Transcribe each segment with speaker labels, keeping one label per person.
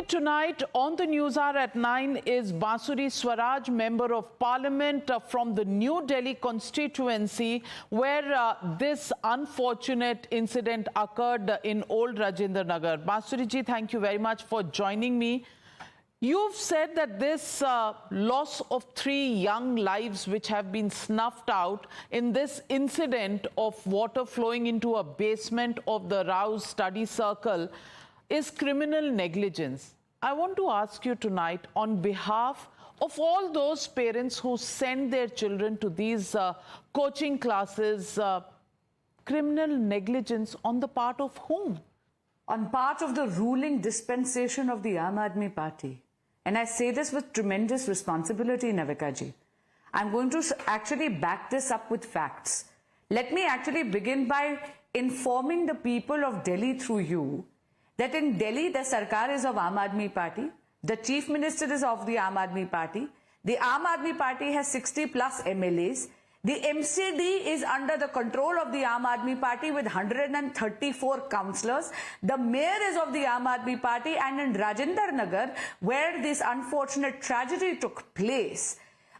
Speaker 1: tonight on the News Hour at 9 is Bansuri Swaraj, Member of Parliament from the New Delhi constituency, where this unfortunate incident occurred in Old Rajendra Nagar. Bansuri ji, thank you very much for joining me. You've said that this loss of 3 young lives which have been snuffed out in this incident of water flowing into a basement of the Rouse Study Circle is criminal negligence. I want to ask you tonight, on behalf of all those parents who send their children to these coaching classes, criminal negligence on the part of whom?
Speaker 2: On part of the ruling dispensation of the Aam Aadmi Party. And I say this with tremendous responsibility, Navika ji. I'm going to actually back this up with facts. Let me actually begin by informing the people of Delhi through you that in Delhi, the Sarkar is of Aam Aadmi Party, the Chief Minister is of the Aam Aadmi Party, the Aam Aadmi Party has 60 plus MLAs, the MCD is under the control of the Aam Aadmi Party with 134 councillors, the mayor is of the Aam Aadmi Party, and in Rajendra Nagar, where this unfortunate tragedy took place,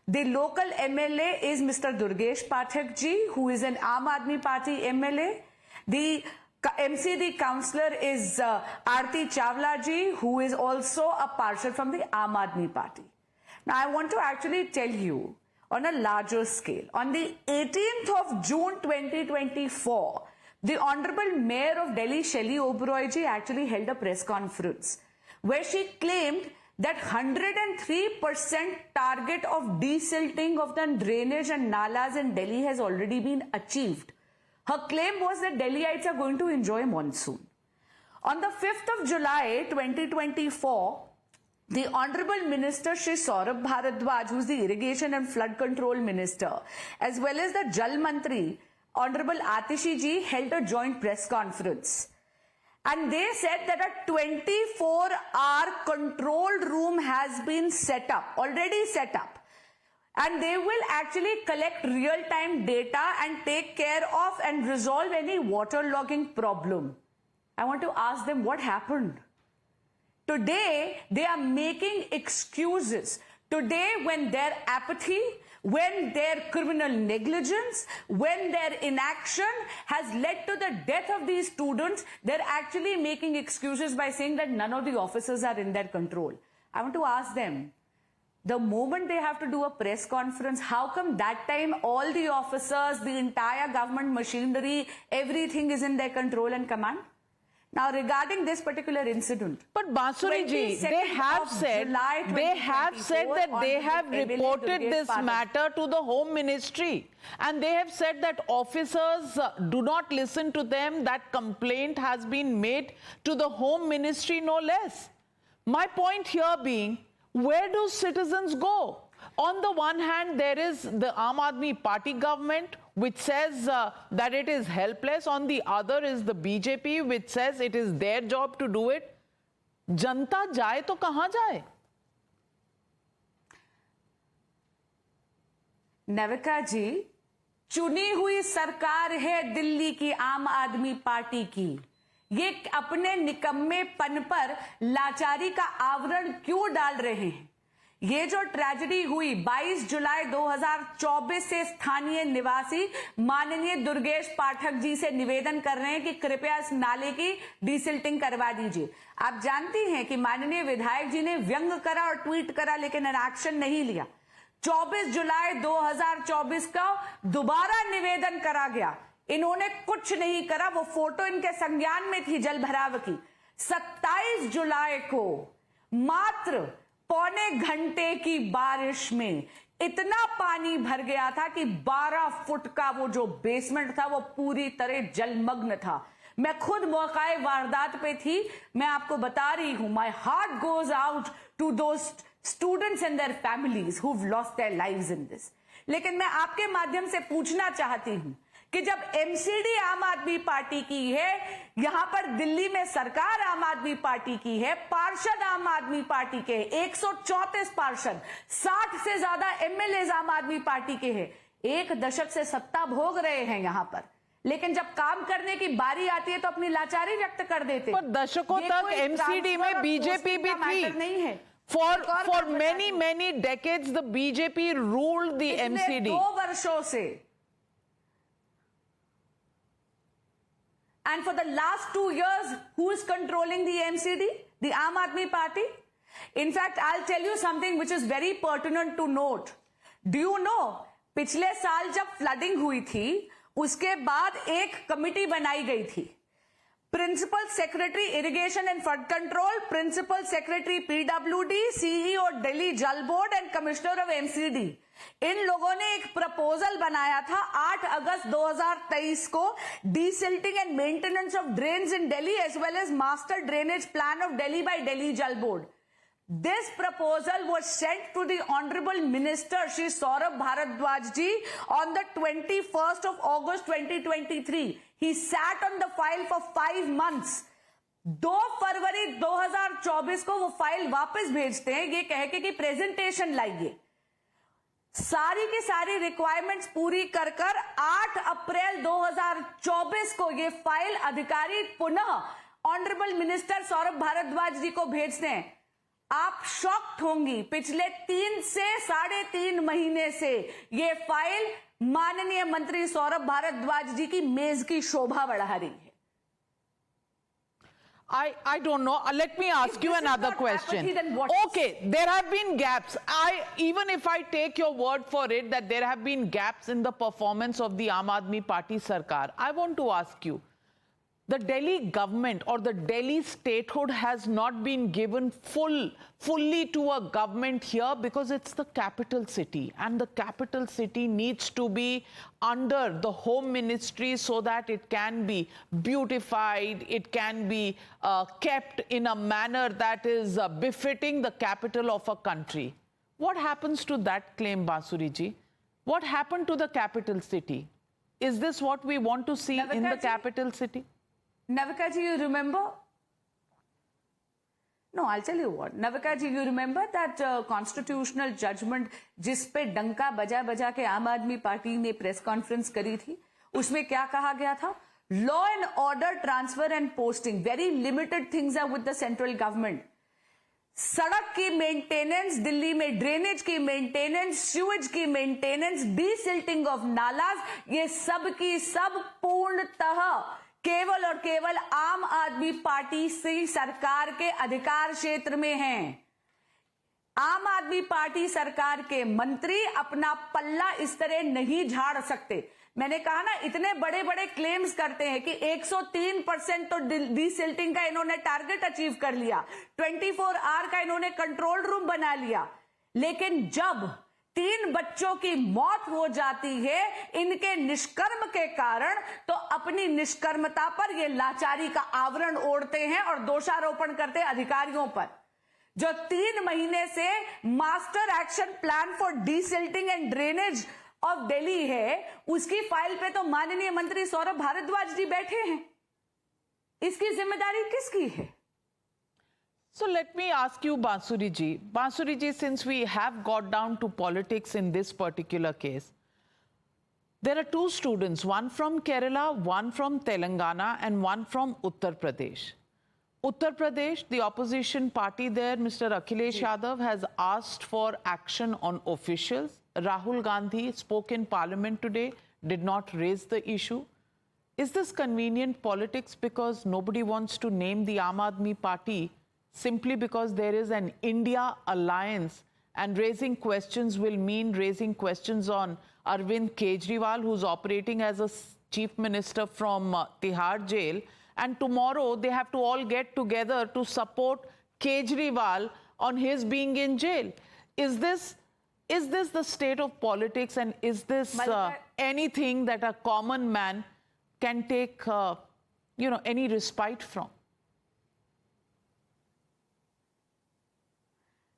Speaker 2: the local MLA is Mr. Durgesh Pathak ji, who is an Aam Aadmi Party MLA. The MCD councillor is Aarti Chawla ji, who is also a parshad from the Aam Aadmi Party. Now, I want to actually tell you on a larger scale. On the 18th of June 2024, the Honorable Mayor of Delhi, Shelly Oberoi ji, actually held a press conference where she claimed that 103% target of desilting of the drainage and nalas in Delhi has already been achieved. Her claim was that Delhiites are going to enjoy monsoon. On the 5th of July 2024, the Honorable Minister Shri Saurabh Bharadwaj, who is the Irrigation and Flood Control Minister, as well as the Jal Mantri, Honorable Atishi ji, held a joint press conference. And they said that a 24-hour control room has been set up, already set up. And they will actually collect real-time data and take care of and resolve any waterlogging problem. I want to ask them what happened. Today, they are making excuses. Today, when their apathy, when their criminal negligence, when their inaction has led to the death of these students, they're actually making excuses by saying that none of the officers are in their control. I want to ask them, the moment they have to do a press conference, how come that time all the officers, the entire government machinery, everything is in their control and command? Now, regarding this particular incident,
Speaker 1: but Bansuri ji, they have said that they have reported this matter to the Home Ministry, and they have said that officers do not listen to them. That complaint has been made to the Home Ministry, no less. My point here being, where do citizens go? On the one hand, there is the Aam Aadmi Party government, which says that it is helpless. On the other is the BJP, which says it is their job to do it. Janta jaye to kahan jaye?
Speaker 2: Navika जी, चुनी हुई सरकार है दिल्ली की आम आदमी party की। ये अपने निकम्मेपन पर लाचारी का आवरण क्यों डाल रहे हैं? ये जो ट्रेजेडी हुई 22 जुलाई 2024 से स्थानीय निवासी माननीय दुर्गेश पाठक जी से निवेदन कर रहे हैं कि कृपया इस नाले की डिसिल्टिंग करवा दीजिए। आप जानती हैं कि माननीय विधायक जी ने व्यंग करा और ट्वीट करा, लेकिन एक्शन नहीं लिया। 24 जुलाई 2024 का दोबारा निवेदन करा गया, इन्होंने कुछ नहीं करा। वो फोटो इनके संज्ञान में थी जल भराव की। 27 जुलाई को मात्र पौने घंटे की बारिश में इतना पानी भर गया था कि 12 फुट का वो जो बेसमेंट था वो पूरी तरह जलमग्न था। मैं खुद मौकाए वारदात पे थी। मैं आपको बता रही हूं, my heart goes out to those students and their families who lost their lives in this. लेकिन मैं आपके माध्यम से पूछना चाहती हूं कि जब एमसीडी आम आदमी पार्टी की है, यहां पर दिल्ली में सरकार आम आदमी पार्टी की है, पार्षद आम आदमी पार्टी के 134 पार्षद, 60 से ज्यादा एमएलए आम आदमी पार्टी के हैं, 1 दशक से सत्ता भोग रहे हैं यहां पर, लेकिन जब काम करने की बारी आती है तो अपनी लाचारी व्यक्त कर देते।
Speaker 1: पर दशकों
Speaker 2: ये
Speaker 1: तक
Speaker 2: कोई
Speaker 1: एमसीडी में
Speaker 2: transfer और
Speaker 1: बीजेपी
Speaker 2: posting
Speaker 1: भी
Speaker 2: का
Speaker 1: थी।
Speaker 2: matter नहीं है।
Speaker 1: For
Speaker 2: एक और
Speaker 1: for
Speaker 2: बात
Speaker 1: many
Speaker 2: बताती हूँ।
Speaker 1: many decades, the BJP ruled the
Speaker 2: पिछले
Speaker 1: MCD.
Speaker 2: 2 वर्षों से, and for the last 2 years, who is controlling the MCD? The Aam Aadmi Party. In fact, I'll tell you something which is very pertinent to note. Do you know? पिछले साल जब flooding हुई थी, उसके बाद एक कमिटी बनाई गई थी। Principal secretary irrigation and flood control, principal secretary PWD, CEO Delhi Jal board and commissioner of MCD. इन लोगों ने एक प्रपोजल बनाया था 8 अगस्त 2023 को, desilting and maintenance of drains in Delhi as well as master drainage plan of Delhi by Delhi Jal Board. This proposal was sent to the Honorable Minister Shri Saurabh Bharadwaj ji on the 21st of August 2023. He sat on the file for 5 months. 2 फरवरी 2024 को वो file वापस भेजते हैं ये कह के कि presentation लाइए। सारी की सारी रिक्वायरमेंट्स पूरी कर 8 अप्रैल 2024 को ये फाइल अधिकारी पुनः ऑनरेबल मिनिस्टर सौरभ भारद्वाज जी को भेजते हैं। आप शॉक्ड होंगी, पिछले 3 से 3.5 महीने से ये फाइल माननीय मंत्री सौरभ भारद्वाज जी की मेज की शोभा बढ़ा रही है।
Speaker 1: I don't know. Let me ask you
Speaker 2: this is
Speaker 1: another
Speaker 2: not
Speaker 1: question.
Speaker 2: apathy, then what is?
Speaker 1: Okay, there have been gaps. Even if I take your word for it that there have been gaps in the performance of the Aam Aadmi Party Sarkar, I want to ask you, the Delhi government or the Delhi statehood has not been given fully to a government here because it's the capital city, and the capital city needs to be under the home ministry so that it can be beautified, it can be kept in a manner that is befitting the capital of a country. What happens to that claim, Bansuri ji? What happened to the capital city? Is this what we want to see in the
Speaker 2: Navika ji?
Speaker 1: capital city?
Speaker 2: Navika ji, you remember? No, I'll tell you what. Navika ji, you remember that constitutional judgment जिस पे डंका बजा बजा के आम आदमी party ने press conference करी थी, उसमें क्या कहा गया था? Law and order transfer and posting, very limited things are with the central government. सड़क की मेंटेनेंस, दिल्ली में ड्रेनेज की मेंटेनेंस, सीवेज की मेंटेनेंस, डीसिल्टिंग ऑफ नालाज, ये सब की सब पूर्णतः केवल और केवल आम आदमी पार्टी से सरकार के अधिकार क्षेत्र में हैं। आम आदमी पार्टी सरकार के मंत्री अपना पल्ला इस तरह नहीं झाड़ सकते। मैंने कहा ना, इतने बड़े बड़े क्लेम्स करते हैं कि 103% तो डीसिल्टिंग का इन्होंने टारगेट अचीव कर लिया, 24 आवर का इन्होंने कंट्रोल रूम बना लिया, लेकिन जब 3 बच्चों की मौत हो जाती है इनके निष्कर्म के कारण, तो अपनी निष्कर्मता पर ये लाचारी का आवरण ओढ़ते हैं और दोषारोपण करते हैं अधिकारियों पर। जो 3 महीने से master action plan for desilting and drainage of Delhi है, उसकी फाइल पे तो माननीय मंत्री सौरभ भारद्वाज जी बैठे हैं। इसकी जिम्मेदारी किसकी है?
Speaker 1: So let me ask you, Bansuri ji. Bansuri ji, since we have got down to politics in this particular case, there are 2 students, one from Kerala, one from Telangana, and one from Uttar Pradesh. Uttar Pradesh, the opposition party there, Mr. Akhilesh Yadav, has asked for action on officials. Rahul Gandhi spoke in parliament today, did not raise the issue. Is this convenient politics because nobody wants to name the Aam Aadmi Party simply because there is an India alliance, and raising questions will mean raising questions on Arvind Kejriwal, who's operating as a chief minister from Tihar jail, and tomorrow they have to all get together to support Kejriwal on his being in jail. Is this the state of politics, and is this anything that a common man can take any respite from?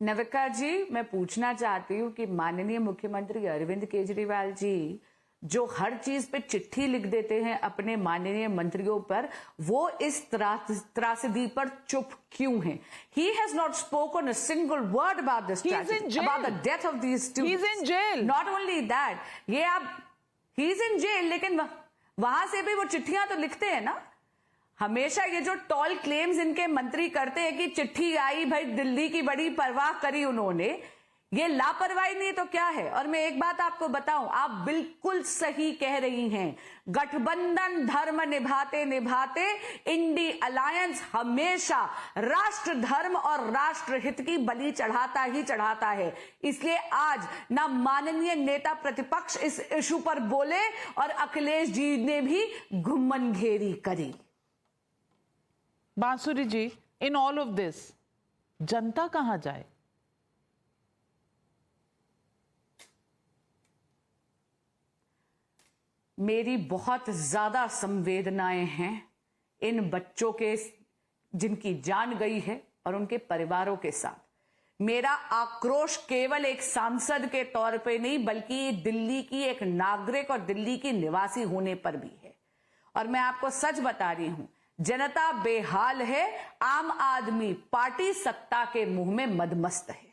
Speaker 2: Navika जी, मैं पूछना चाहती हूँ कि माननीय मुख्यमंत्री अरविंद केजरीवाल जी जो हर चीज पे चिट्ठी लिख देते हैं अपने माननीय मंत्रियों पर, वो इस त्रासदी पर चुप क्यों हैं? He has not spoken a single word about this tragedy, about the death of these students.
Speaker 1: He's in jail.
Speaker 2: Not only that, he is in jail, लेकिन वहां से भी वो चिट्ठियां तो लिखते हैं ना। हमेशा ये जो टॉल क्लेम्स इनके मंत्री करते हैं कि चिट्ठी आई, भाई दिल्ली की बड़ी परवाह करी उन्होंने, ये लापरवाही नहीं तो क्या है। और मैं एक बात आपको बताऊं, आप बिल्कुल सही कह रही हैं, गठबंधन धर्म निभाते निभाते इंडी अलायंस हमेशा राष्ट्र धर्म और राष्ट्र हित की बलि चढ़ाता ही चढ़ाता है। इसलिए आज ना माननीय नेता प्रतिपक्ष इस इशू पर बोले और अखिलेश जी ने भी घुम्मनघेरी करी।
Speaker 1: बांसुरी जी, इन ऑल ऑफ दिस जनता कहां जाए?
Speaker 2: मेरी बहुत ज्यादा संवेदनाएं हैं इन बच्चों के जिनकी जान गई है और उनके परिवारों के साथ। मेरा आक्रोश केवल एक सांसद के तौर पे नहीं, बल्कि दिल्ली की एक नागरिक और दिल्ली की निवासी होने पर भी है। और मैं आपको सच बता रही हूं, जनता बेहाल है, आम आदमी पार्टी सत्ता के मुंह में मदमस्त है।